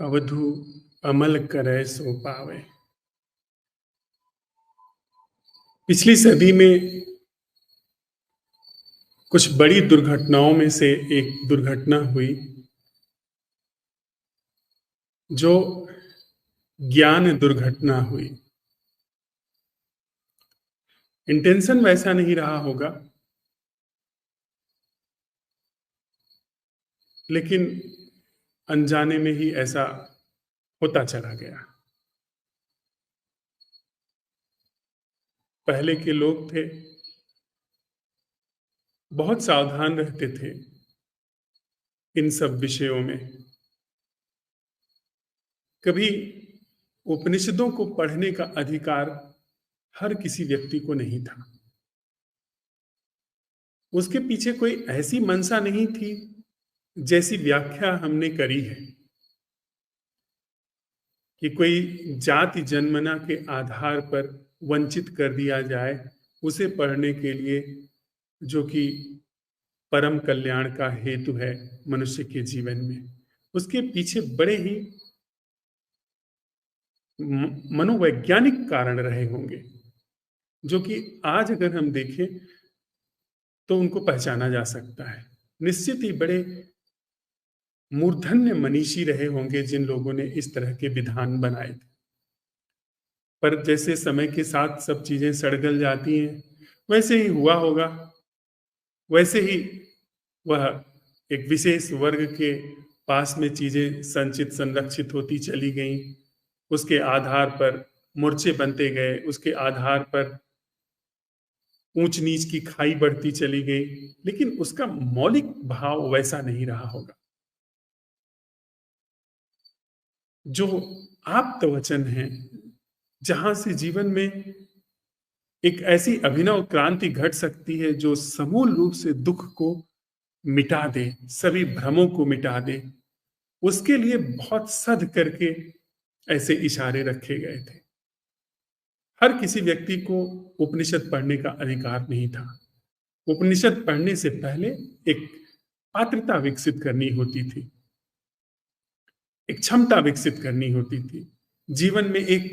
अवधू अमल करे सो पावे। पिछली सदी में कुछ बड़ी दुर्घटनाओं में से एक दुर्घटना हुई जो ज्ञान दुर्घटना हुई। इंटेंशन वैसा नहीं रहा होगा, लेकिन अनजाने में ही ऐसा होता चला गया। पहले के लोग थे, बहुत सावधान रहते थे इन सब विषयों में। कभी उपनिषदों को पढ़ने का अधिकार हर किसी व्यक्ति को नहीं था। उसके पीछे कोई ऐसी मंशा नहीं थी जैसी व्याख्या हमने करी है कि कोई जाति जन्मना के आधार पर वंचित कर दिया जाए उसे पढ़ने के लिए, जो कि परम कल्याण का हेतु है मनुष्य के जीवन में। उसके पीछे बड़े ही मनोवैज्ञानिक कारण रहे होंगे, जो कि आज अगर हम देखें तो उनको पहचाना जा सकता है। निश्चित ही बड़े मूर्धन्य मनीषी रहे होंगे जिन लोगों ने इस तरह के विधान बनाए थे। पर जैसे समय के साथ सब चीजें सड़गल जाती हैं, वैसे ही हुआ होगा। वैसे ही वह एक विशेष वर्ग के पास में चीजें संचित संरक्षित होती चली गईं। उसके आधार पर मोर्चे बनते गए, उसके आधार पर ऊंच नीच की खाई बढ़ती चली गई, लेकिन उसका मौलिक भाव वैसा नहीं रहा होगा। जो आप्त वचन है, जहां से जीवन में एक ऐसी अभिनव क्रांति घट सकती है जो समूल रूप से दुख को मिटा दे, सभी भ्रमों को मिटा दे, उसके लिए बहुत सध करके ऐसे इशारे रखे गए थे। हर किसी व्यक्ति को उपनिषद पढ़ने का अधिकार नहीं था। उपनिषद पढ़ने से पहले एक पात्रता विकसित करनी होती थी, एक क्षमता विकसित करनी होती थी, जीवन में एक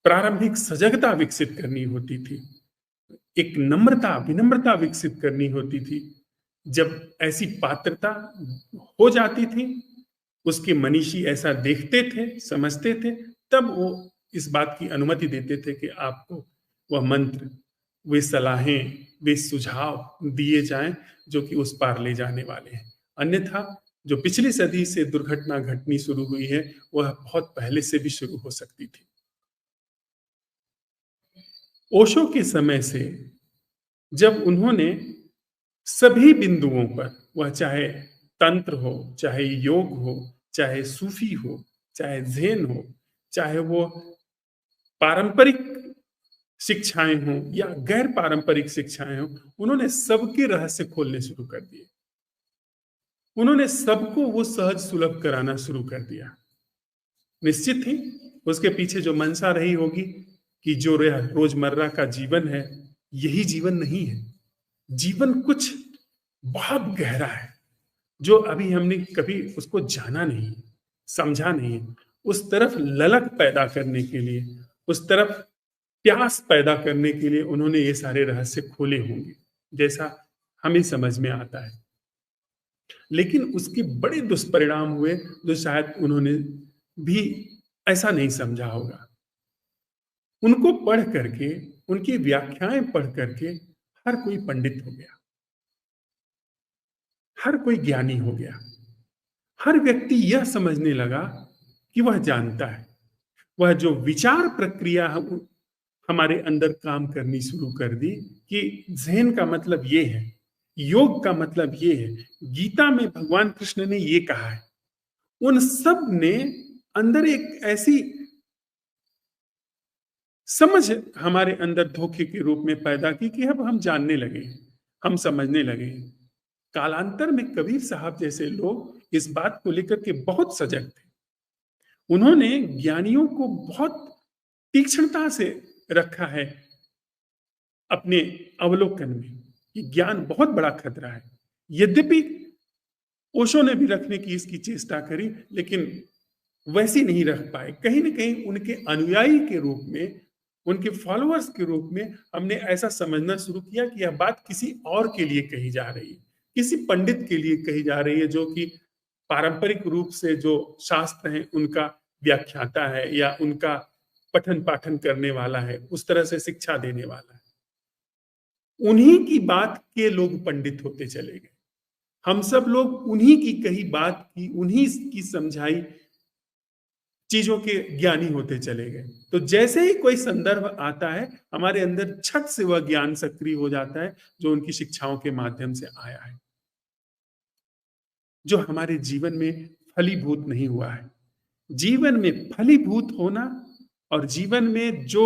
प्रारंभिक सजगता विकसित करनी होती थी, एक नम्रता विनम्रता विकसित करनी होती थी। जब ऐसी पात्रता हो जाती थी, उसके मनीषी ऐसा देखते थे, समझते थे, तब वो इस बात की अनुमति देते थे कि आपको वह मंत्र, वे सलाहें, वे सुझाव दिए जाएं जो कि उस पार ले जाने वाले हैं। अन्यथा जो पिछली सदी से दुर्घटना घटनी शुरू हुई है, वह बहुत पहले से भी शुरू हो सकती थी। ओशो के समय से जब उन्होंने सभी बिंदुओं पर, वह चाहे तंत्र हो, चाहे योग हो, चाहे सूफी हो, चाहे ज़ेन हो, चाहे वो पारंपरिक शिक्षाएं हों या गैर पारंपरिक शिक्षाएं हों, उन्होंने सबके रहस्य खोलने शुरू कर दिए। उन्होंने सबको वो सहज सुलभ कराना शुरू कर दिया। निश्चित ही उसके पीछे जो मंशा रही होगी कि जो रोजमर्रा का जीवन है, यही जीवन नहीं है। जीवन कुछ बहुत गहरा है जो अभी हमने कभी उसको जाना नहीं, समझा नहीं। उस तरफ ललक पैदा करने के लिए, उस तरफ प्यास पैदा करने के लिए उन्होंने ये सारे रहस्य खोले होंगे, जैसा हमें समझ में आता है। लेकिन उसके बड़े दुष्परिणाम हुए जो शायद उन्होंने भी ऐसा नहीं समझा होगा। उनको पढ़ करके, उनकी व्याख्याएं पढ़ करके हर कोई पंडित हो गया, हर कोई ज्ञानी हो गया। हर व्यक्ति यह समझने लगा कि वह जानता है। वह जो विचार प्रक्रिया हमारे अंदर काम करनी शुरू कर दी कि ज़हन का मतलब ये है, योग का मतलब ये है, गीता में भगवान कृष्ण ने ये कहा है, उन सब ने अंदर एक ऐसी समझ हमारे अंदर धोखे के रूप में पैदा की कि अब हम जानने लगे, हम समझने लगे। कालांतर में कबीर साहब जैसे लोग इस बात को लेकर के बहुत सजग थे। उन्होंने ज्ञानियों को बहुत तीक्ष्णता से रखा है अपने अवलोकन में कि ज्ञान बहुत बड़ा खतरा है। यद्यपि ओशो ने भी रखने की इसकी चेष्टा करी, लेकिन वैसी नहीं रख पाए। कहीं न कहीं उनके अनुयायी के रूप में, उनके फॉलोअर्स के रूप में हमने ऐसा समझना शुरू किया कि यह बात किसी और के लिए कही जा रही है, किसी पंडित के लिए कही जा रही है जो कि पारंपरिक रूप से जो शास्त्र हैं उनका व्याख्याता है या उनका पठन-पाठन करने वाला है, उस तरह से शिक्षा देने वाला है। उन्हीं की बात के लोग पंडित होते चले गए। हम सब लोग उन्हीं की कही बात की, उन्हीं की समझाई चीजों के ज्ञानी होते चले गए। तो जैसे ही कोई संदर्भ आता है, हमारे अंदर छट से वह ज्ञान सक्रिय हो जाता है जो उनकी शिक्षाओं के माध्यम से आया है, जो हमारे जीवन में फलीभूत नहीं हुआ है। जीवन में फलीभूत होना और जीवन में जो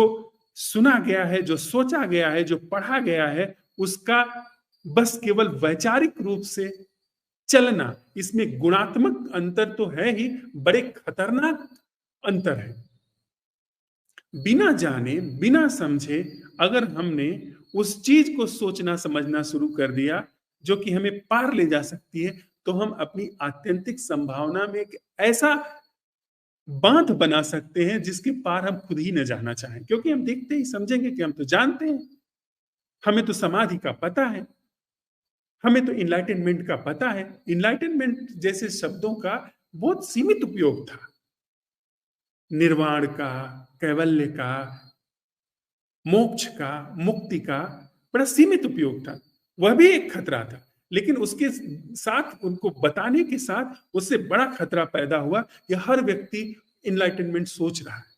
सुना गया है, जो सोचा गया है, जो पढ़ा गया है, उसका बस केवल वैचारिक रूप से चलना, इसमें गुणात्मक अंतर तो है ही, बड़े खतरनाक अंतर है। बिना जाने, बिना समझे अगर हमने उस चीज को सोचना समझना शुरू कर दिया जो कि हमें पार ले जा सकती है, तो हम अपनी आत्यंतिक संभावना में एक ऐसा बांध बना सकते हैं जिसके पार हम खुद ही न जाना चाहें, क्योंकि हम देखते ही समझेंगे कि हम तो जानते हैं, हमें तो समाधि का पता है, हमें तो इनलाइटनमेंट का पता है। इनलाइटनमेंट जैसे शब्दों का बहुत सीमित उपयोग था। निर्वाण का, कैवल्य का, मोक्ष का, मुक्ति का बड़ा सीमित उपयोग था। वह भी एक खतरा था, लेकिन उसके साथ, उनको बताने के साथ उससे बड़ा खतरा पैदा हुआ कि हर व्यक्ति इनलाइटनमेंट सोच रहा है,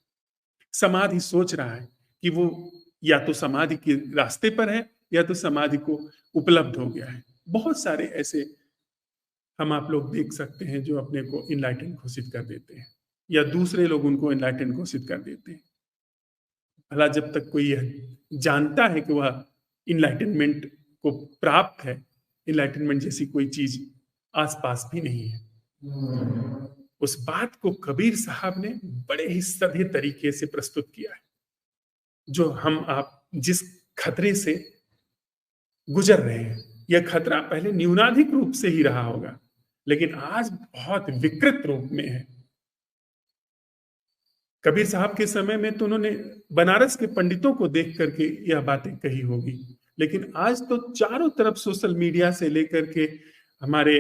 समाधि सोच रहा है कि वो या तो समाधि के रास्ते पर है या तो समाधि को उपलब्ध हो गया है। बहुत सारे ऐसे हम आप लोग देख सकते हैं जो अपने को इनलाइटन घोषित कर देते हैं या दूसरे लोग उनको इनलाइटन घोषित कर देते हैं। भला जब तक कोई यह जानता है कि वह इनलाइटनमेंट को प्राप्त है, इनलाइटनमेंट जैसी कोई चीज आसपास भी नहीं है। उस बात को कबीर साहब ने बड़े ही सभ्य तरीके से प्रस्तुत किया है। जो हम आप जिस खतरे से गुजर रहे हैं, यह खतरा पहले न्यूनाधिक रूप से ही रहा होगा, लेकिन आज बहुत विकृत रूप में है। कबीर साहब के समय में तो उन्होंने बनारस के पंडितों को देख करके यह बातें कही होगी, लेकिन आज तो चारों तरफ सोशल मीडिया से लेकर के हमारे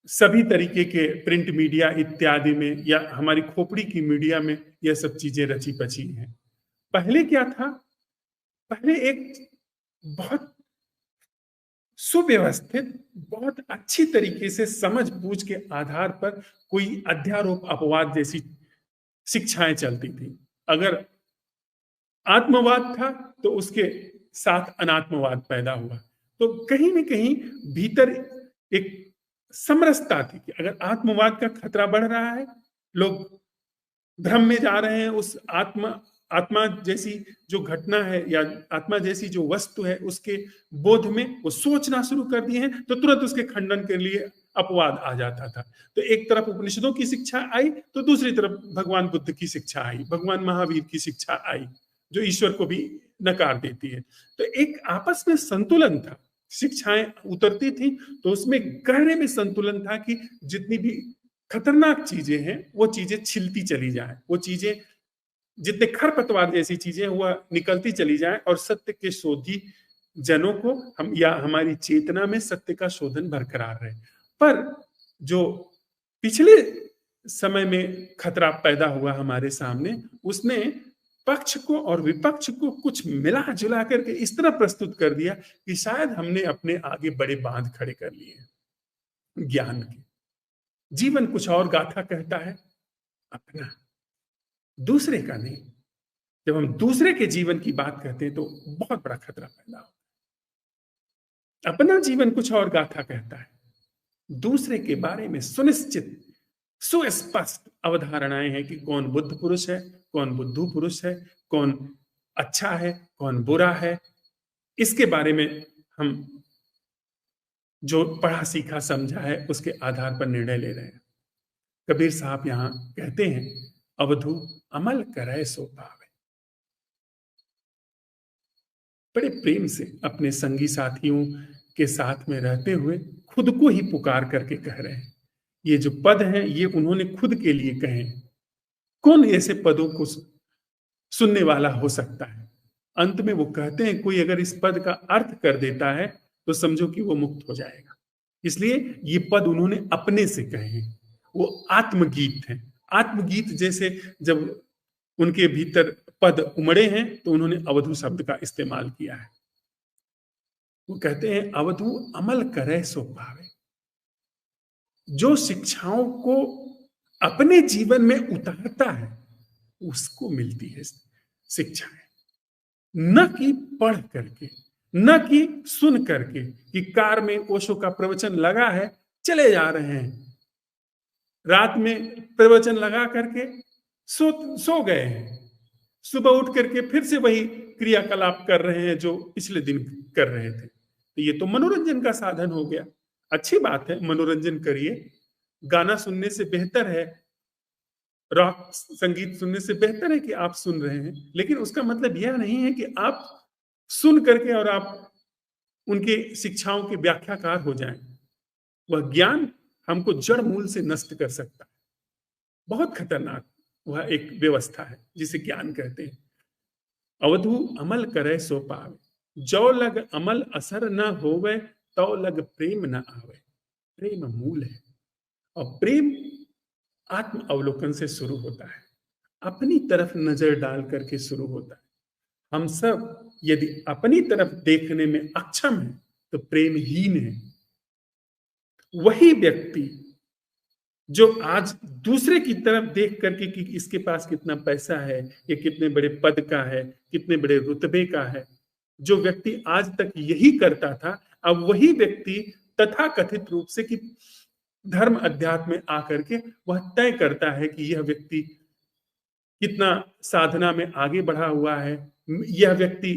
सभी तरीके के प्रिंट मीडिया इत्यादि में या हमारी खोपड़ी की मीडिया में यह सब चीजें रची पची हैं। पहले क्या था? पहले एक बहुत सुव्यवस्थित, बहुत अच्छी तरीके से समझ बूझ के आधार पर कोई अध्यारोप अपवाद जैसी शिक्षाएं चलती थी। अगर आत्मवाद था तो उसके साथ अनात्मवाद पैदा हुआ। तो कहीं न कहीं भीतर एक समरसता थी कि अगर आत्मवाद का खतरा बढ़ रहा है, लोग भ्रम में जा रहे हैं, उस आत्मा जैसी जो घटना है या आत्मा जैसी जो वस्तु है उसके बोध में वो सोचना शुरू कर दिए हैं, तो तुरंत उसके खंडन के लिए अपवाद आ जाता था। तो एक तरफ उपनिषदों की शिक्षा आई तो दूसरी तरफ भगवान बुद्ध की शिक्षा आई, भगवान महावीर की शिक्षा आई, जो ईश्वर को भी नकार देती है। तो एक आपस में संतुलन था, शिक्षाएं उतरती थी तो उसमें गहरे में संतुलन था कि जितनी भी खतरनाक चीजें हैं वो चीजें छिलती चली जाए, वो चीजें जितने खरपतवार जैसी चीजें वह निकलती चली जाए और सत्य के शोधी जनों को हम या हमारी चेतना में सत्य का शोधन बरकरार रहे। पर जो पिछले समय में खतरा पैदा हुआ हमारे सामने, उसने पक्ष को और विपक्ष को कुछ मिला जुला करके इस तरह प्रस्तुत कर दिया कि शायद हमने अपने आगे बड़े बांध खड़े कर लिए ज्ञान के। जीवन कुछ और गाथा कहता है, अपना, दूसरे का नहीं। जब हम दूसरे के जीवन की बात करते हैं तो बहुत बड़ा खतरा पैदा होता है। अपना जीवन कुछ और गाथा कहता है, दूसरे के बारे में सुनिश्चित सुस्पष्ट अवधारणाएं हैं कि कौन बुद्ध पुरुष है, कौन बुद्धू पुरुष है, कौन अच्छा है, कौन बुरा है। इसके बारे में हम जो पढ़ा सीखा समझा है उसके आधार पर निर्णय ले रहे हैं। कबीर साहब यहां कहते हैं, अवधू अमल करे सो पावे। बड़े प्रेम से अपने संगी साथियों के साथ में रहते हुए खुद को ही पुकार करके कह रहे हैं ये जो पद हैं ये उन्होंने खुद के लिए कहे। कौन ऐसे पदों को सुनने वाला हो सकता है? अंत में वो कहते हैं कोई अगर इस पद का अर्थ कर देता है तो समझो कि वो मुक्त हो जाएगा। इसलिए ये पद उन्होंने अपने से कहे हैं। वो आत्मगीत हैं। आत्मगीत जैसे जब उनके भीतर पद उमड़े हैं तो उन्होंने अवधू शब्द का इस्तेमाल किया है। वो कहते हैं अवधू अमल करे सो पावे। जो शिक्षाओं को अपने जीवन में उतारता है उसको मिलती है शिक्षाएं, न कि पढ़ करके, न कि सुन करके कि कार में ओशो का प्रवचन लगा है चले जा रहे हैं, रात में प्रवचन लगा करके सो गए हैं, सुबह उठ करके फिर से वही क्रियाकलाप कर रहे हैं जो पिछले दिन कर रहे थे। तो ये तो मनोरंजन का साधन हो गया। अच्छी बात है, मनोरंजन करिए, गाना सुनने से बेहतर है, रॉक संगीत सुनने से बेहतर है कि आप सुन रहे हैं, लेकिन उसका मतलब यह नहीं है कि आप सुन करके और आप उनके शिक्षाओं के व्याख्याकार हो जाएं। वह ज्ञान हमको जड़ मूल से नष्ट कर सकता है। बहुत खतरनाक वह एक व्यवस्था है जिसे ज्ञान कहते हैं। अवधू अमल करे सो पावे, जो लग अमल असर न होवे तो लग प्रेम न आवे। प्रेम मूल है और प्रेम आत्म अवलोकन से शुरू होता है, अपनी तरफ नजर डाल करके शुरू होता है। हम सब यदि अपनी तरफ देखने में अक्षम है तो प्रेमहीन है। वही व्यक्ति जो आज दूसरे की तरफ देख करके कि इसके पास कितना पैसा है, ये कितने बड़े पद का है, कितने बड़े रुतबे का है, जो व्यक्ति आज तक यही करता था, अब वही व्यक्ति तथाकथित रूप से कि धर्म अध्यात्म में आकर के वह तय करता है कि यह व्यक्ति कितना साधना में आगे बढ़ा हुआ है, यह व्यक्ति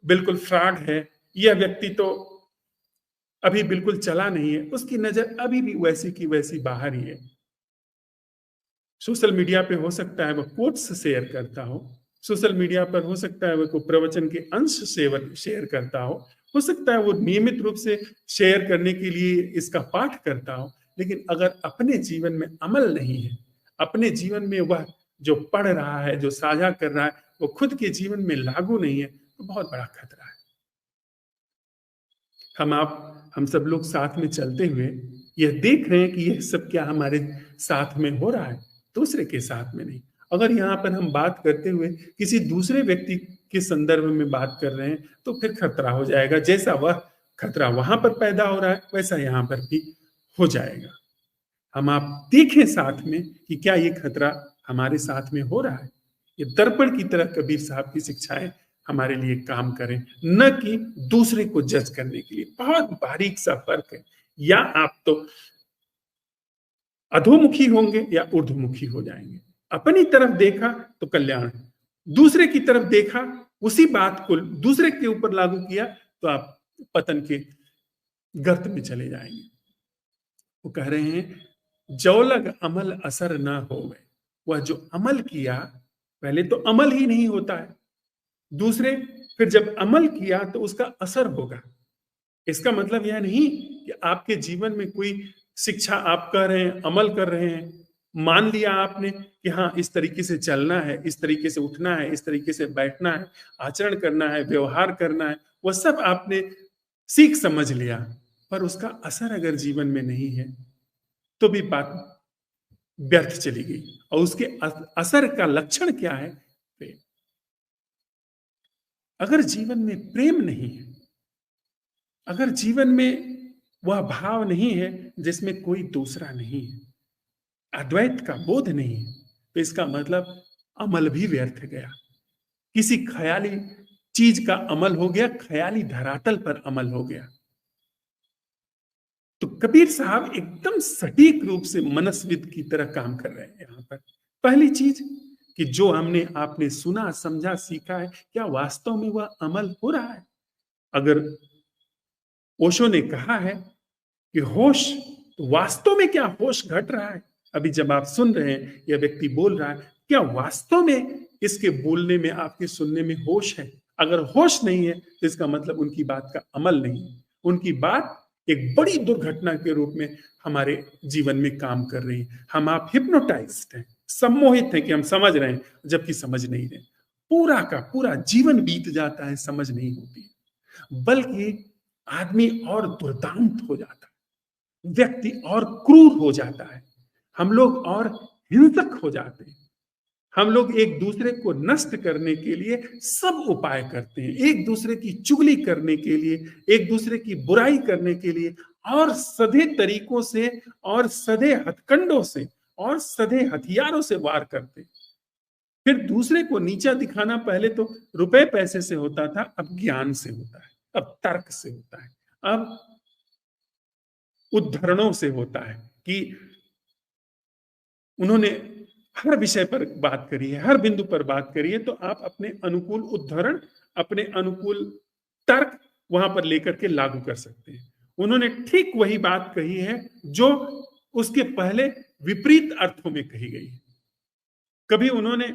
बिल्कुल फ्रॉड है, यह व्यक्ति तो अभी बिल्कुल चला नहीं है, उसकी नजर अभी भी वैसी की वैसी बाहर ही है। सोशल मीडिया पे हो सकता है वह कोट्स शेयर करता हो, सोशल मीडिया पर हो सकता है वह कोई प्रवचन के अंश शेयर करता हो सकता है वो नियमित रूप से शेयर करने के लिए इसका पाठ करता हो, लेकिन अगर अपने जीवन में अमल नहीं है, अपने जीवन में वह जो पढ़ रहा है, जो साझा कर रहा है, वो खुद के जीवन में लागू नहीं है, तो बहुत बड़ा खतरा है। हम सब लोग साथ में चलते हुए यह देख रहे हैं कि यह सब क्या हमारे साथ में हो रहा है, दूसरे के साथ में नहीं। अगर यहाँ पर हम बात करते हुए किसी दूसरे व्यक्ति के संदर्भ में बात कर रहे हैं तो फिर खतरा हो जाएगा। जैसा वह खतरा वहां पर पैदा हो रहा है वैसा यहाँ पर भी हो जाएगा। हम आप देखें साथ में कि क्या ये खतरा हमारे साथ में हो रहा है। ये दर्पण की तरह कबीर साहब की शिक्षाएं हमारे लिए काम करें, न कि दूसरे को जज करने के लिए। बहुत बारीक सा फर्क है। या आप तो अधोमुखी होंगे या ऊर्ध्वमुखी हो जाएंगे। अपनी तरफ देखा तो कल्याण है, दूसरे की तरफ देखा, उसी बात को दूसरे के ऊपर लागू किया तो आप पतन के गर्त में चले जाएंगे। वो कह रहे हैं जो लग अमल असर ना होवे। वह जो अमल किया, पहले तो अमल ही नहीं होता है, दूसरे फिर जब अमल किया तो उसका असर होगा। इसका मतलब यह नहीं कि आपके जीवन में कोई शिक्षा आप कर रहे हैं, अमल कर रहे हैं, मान लिया आपने कि हाँ इस तरीके से चलना है, इस तरीके से उठना है, इस तरीके से बैठना है, आचरण करना है, व्यवहार करना है, वह सब आपने सीख समझ लिया, पर उसका असर अगर जीवन में नहीं है तो भी बात व्यर्थ चली गई। और उसके असर का लक्षण क्या है? प्रेम। अगर जीवन में प्रेम नहीं है, अगर जीवन में वह भाव नहीं है जिसमें कोई दूसरा नहीं है, अद्वैत का बोध नहीं है, तो इसका मतलब अमल भी व्यर्थ गया। किसी ख्याली चीज का अमल हो गया, ख्याली धरातल पर अमल हो गया। तो कबीर साहब एकदम सटीक रूप से मनस्विद की तरह काम कर रहे हैं यहां पर। पहली चीज कि जो हमने आपने सुना, समझा, सीखा है, क्या वास्तव में वह अमल हो रहा है? अगर ओशो ने कहा है कि होश, तो वास्तव में क्या होश घट रहा है? अभी जब आप सुन रहे हैं, यह व्यक्ति बोल रहा है, क्या वास्तव में इसके बोलने में, आपके सुनने में होश है? अगर होश नहीं है तो इसका मतलब उनकी बात का अमल नहीं है। उनकी बात एक बड़ी दुर्घटना के रूप में हमारे जीवन में काम कर रही है। हम आप हिप्नोटाइज्ड हैं, सम्मोहित हैं कि हम समझ रहे हैं, जबकि समझ नहीं रहे। पूरा का पूरा जीवन बीत जाता है, समझ नहीं होती, बल्कि आदमी और दुर्दांत हो जाता है, व्यक्ति और क्रूर हो जाता है, हम लोग और हिंसक हो जाते हैं। हम लोग एक दूसरे को नष्ट करने के लिए सब उपाय करते हैं, एक दूसरे की चुगली करने के लिए, एक दूसरे की बुराई करने के लिए, और सधे तरीकों से और सधे हथकंडों से और सधे हथियारों से वार करते हैं। फिर दूसरे को नीचा दिखाना पहले तो रुपए पैसे से होता था, अब ज्ञान से होता है, अब तर्क से होता है, अब उद्धरणों से होता है कि उन्होंने हर विषय पर बात करी है, हर बिंदु पर बात करी है, तो आप अपने अनुकूल उद्धरण, अपने अनुकूल तर्क वहां पर लेकर के लागू कर सकते हैं। उन्होंने ठीक वही बात कही है जो उसके पहले विपरीत अर्थों में कही गई है। कभी उन्होंने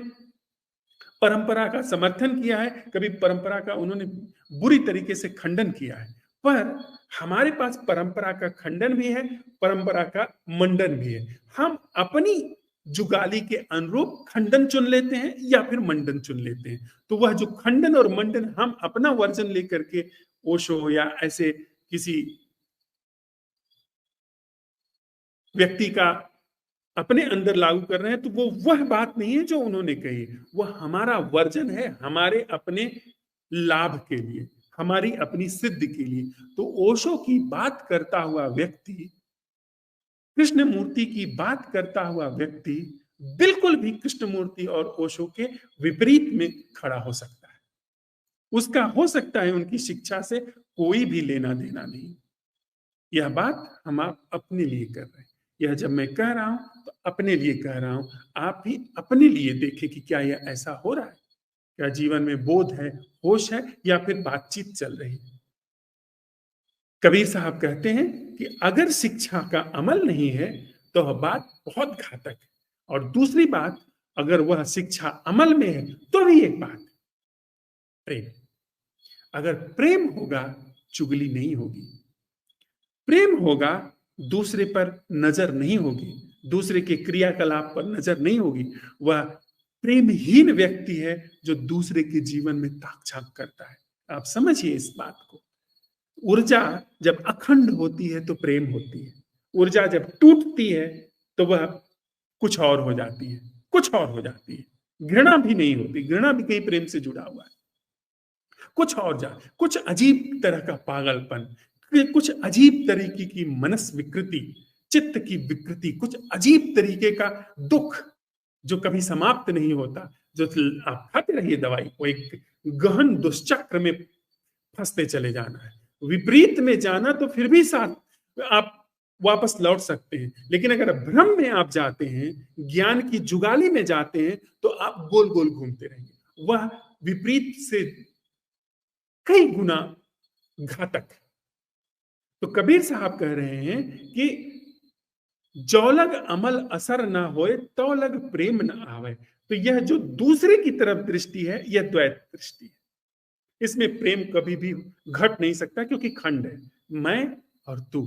परंपरा का समर्थन किया है, कभी परंपरा का उन्होंने बुरी तरीके से खंडन किया है। पर हमारे पास परंपरा का खंडन भी है, परंपरा का मंडन भी है। हम अपनी जुगाली के अनुरूप खंडन चुन लेते हैं या फिर मंडन चुन लेते हैं। तो वह जो खंडन और मंडन हम अपना वर्जन लेकर के ओशो या ऐसे किसी व्यक्ति का अपने अंदर लागू कर रहे हैं, तो वो वह बात नहीं है जो उन्होंने कही, वह हमारा वर्जन है, हमारे अपने लाभ के लिए, हमारी अपनी सिद्धि के लिए। तो ओशो की बात करता हुआ व्यक्ति, कृष्णमूर्ति की बात करता हुआ व्यक्ति बिल्कुल भी कृष्णमूर्ति और ओशो के विपरीत में खड़ा हो सकता है। उसका हो सकता है उनकी शिक्षा से कोई भी लेना देना नहीं। यह बात हम आप अपने लिए कर रहे हैं। यह जब मैं कह रहा हूं तो अपने लिए कह रहा हूं। आप भी अपने लिए देखें कि क्या यह ऐसा हो रहा है, क्या जीवन में बोध है, होश है, या फिर बातचीत चल रही है। कबीर साहब कहते हैं कि अगर शिक्षा का अमल नहीं है तो वह बात बहुत घातक है, और दूसरी बात, अगर वह शिक्षा अमल में है तो भी एक बात, प्रेम। अगर प्रेम होगा, चुगली नहीं होगी। प्रेम होगा, दूसरे पर नजर नहीं होगी, दूसरे के क्रियाकलाप पर नजर नहीं होगी। वह प्रेमहीन व्यक्ति है जो दूसरे के जीवन में ताक झांक करता है। आप समझिए इस बात को। ऊर्जा जब अखंड होती है तो प्रेम होती है, ऊर्जा जब टूटती है तो वह कुछ और हो जाती है, कुछ और हो जाती है। घृणा भी नहीं होती, घृणा भी कहीं प्रेम से जुड़ा हुआ है। कुछ और कुछ अजीब तरह का पागलपन, कुछ अजीब तरीके की मनस विकृति, चित्त की विकृति, कुछ अजीब तरीके का दुख जो कभी समाप्त नहीं होता। जो आप खाते रहिए दवाई, वो एक गहन दुष्चक्र में फंसते चले जाना है। विपरीत में जाना तो फिर भी साथ आप वापस लौट सकते हैं, लेकिन अगर भ्रम में आप जाते हैं, ज्ञान की जुगाली में जाते हैं, तो आप गोल गोल घूमते रहेंगे। वह विपरीत से कई गुना घातक। तो कबीर साहब कह रहे हैं कि जौलग अमल असर ना होए, तौलग प्रेम न आवे। तो यह जो दूसरे की तरफ दृष्टि है, यह द्वैत दृष्टि है। इसमें प्रेम कभी भी घट नहीं सकता, क्योंकि खंड है, मैं और तू।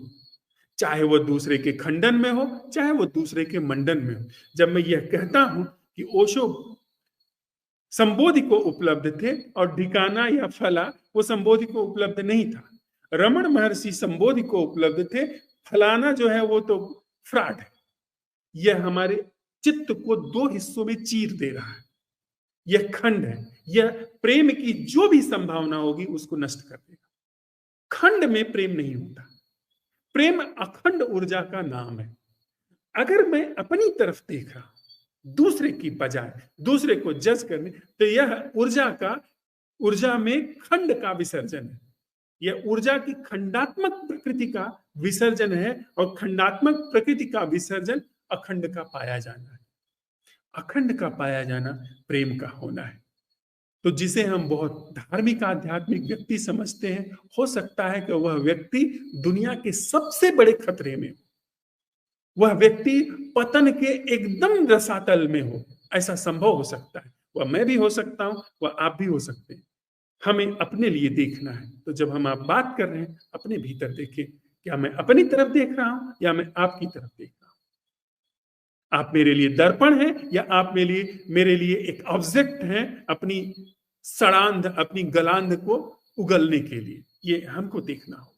चाहे वो दूसरे के खंडन में हो, चाहे वो दूसरे के मंडन में हो। जब मैं यह कहता हूं कि ओशो संबोधि को उपलब्ध थे और ढिकाना या फला वो संबोधि को उपलब्ध नहीं था। रमण महर्षि संबोधि को उपलब्ध थे, फलाना जो है वो तो फ्रॉड है। यह हमारे चित्त को दो हिस्सों में चीर दे रहा है। यह खंड है, यह प्रेम की जो भी संभावना होगी उसको नष्ट कर देगा। खंड में प्रेम नहीं होता। प्रेम अखंड ऊर्जा का नाम है। अगर मैं अपनी तरफ देख रहा, दूसरे की बजाय दूसरे को जज करने, तो यह ऊर्जा में खंड का विसर्जन है। यह ऊर्जा की खंडात्मक प्रकृति का विसर्जन है, और खंडात्मक प्रकृति का विसर्जन अखंड का पाया जाना है। अखंड का पाया जाना प्रेम का होना है। तो जिसे हम बहुत धार्मिक आध्यात्मिक व्यक्ति समझते हैं, हो सकता है कि वह व्यक्ति दुनिया के सबसे बड़े खतरे में हो, वह व्यक्ति पतन के एकदम रसातल में हो। ऐसा संभव हो सकता है। वह मैं भी हो सकता हूं, वह आप भी हो सकते हैं। हमें अपने लिए देखना है। तो जब हम आप बात कर रहे हैं, अपने भीतर देखें क्या मैं अपनी तरफ देख रहा हूं या मैं आपकी तरफ देख रहा हूं? आप मेरे लिए दर्पण है या आप मेरे लिए एक ऑब्जेक्ट है अपनी सड़ांध, अपनी गलांध को उगलने के लिए? ये हमको देखना होगा।